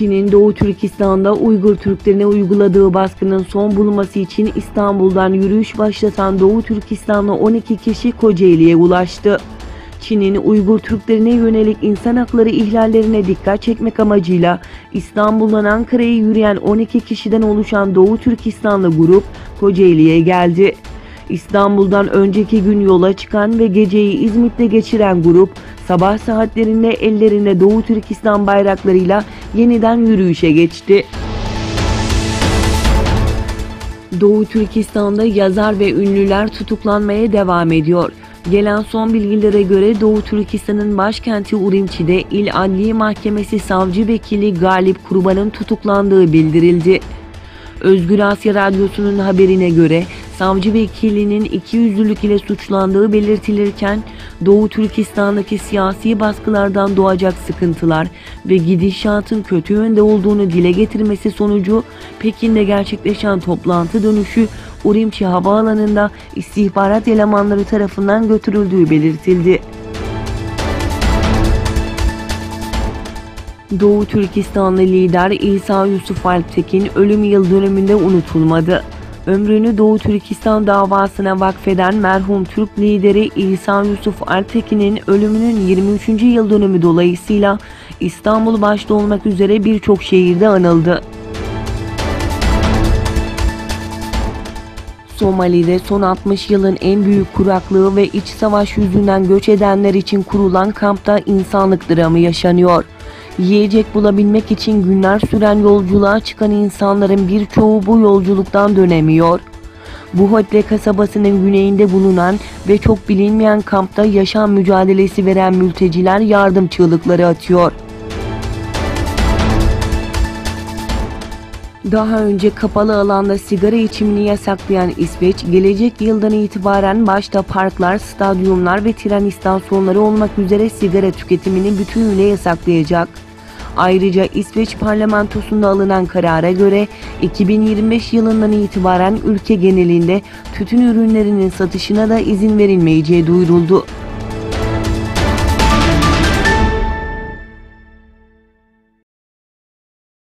Çin'in Doğu Türkistan'da Uygur Türklerine uyguladığı baskının son bulunması için İstanbul'dan yürüyüş başlatan Doğu Türkistanlı 12 kişi Kocaeli'ye ulaştı. Çin'in Uygur Türklerine yönelik insan hakları ihlallerine dikkat çekmek amacıyla İstanbul'dan Ankara'ya yürüyen 12 kişiden oluşan Doğu Türkistanlı grup Kocaeli'ye geldi. İstanbul'dan önceki gün yola çıkan ve geceyi İzmit'te geçiren grup sabah saatlerinde ellerinde Doğu Türkistan bayraklarıyla yeniden yürüyüşe geçti. Doğu Türkistan'da yazar ve ünlüler tutuklanmaya devam ediyor. Gelen son bilgilere göre Doğu Türkistan'ın başkenti Urumçi'de İl Adliye Mahkemesi Savcı Vekili Galip Kurban'ın tutuklandığı bildirildi. Özgür Asya Radyosu'nun haberine göre savcı vekilinin ikiyüzlülük ile suçlandığı belirtilirken Doğu Türkistan'daki siyasi baskılardan doğacak sıkıntılar ve gidişatın kötü yönde olduğunu dile getirmesi sonucu Pekin'de gerçekleşen toplantı dönüşü Urumçi Havaalanı'nda istihbarat elemanları tarafından götürüldüğü belirtildi. Doğu Türkistanlı lider İsa Yusuf Alptekin ölüm yıl dönümünde unutulmadı. Ömrünü Doğu Türkistan davasına vakfeden merhum Türk lideri İsa Yusuf Alptekin'in ölümünün 23. yıl dönümü dolayısıyla İstanbul başta olmak üzere birçok şehirde anıldı. Somali'de son 60 yılın en büyük kuraklığı ve iç savaş yüzünden göç edenler için kurulan kampta insanlık dramı yaşanıyor. Yiyecek bulabilmek için günler süren yolculuğa çıkan insanların birçoğu bu yolculuktan dönemiyor. Buhotle kasabasının güneyinde bulunan ve çok bilinmeyen kampta yaşam mücadelesi veren mülteciler yardım çığlıkları atıyor. Daha önce kapalı alanda sigara içimini yasaklayan İsveç, gelecek yıldan itibaren başta parklar, stadyumlar ve tren istasyonları olmak üzere sigara tüketimini bütünüyle yasaklayacak. Ayrıca İsveç parlamentosunda alınan karara göre 2025 yılından itibaren ülke genelinde tütün ürünlerinin satışına da izin verilmeyeceği duyuruldu.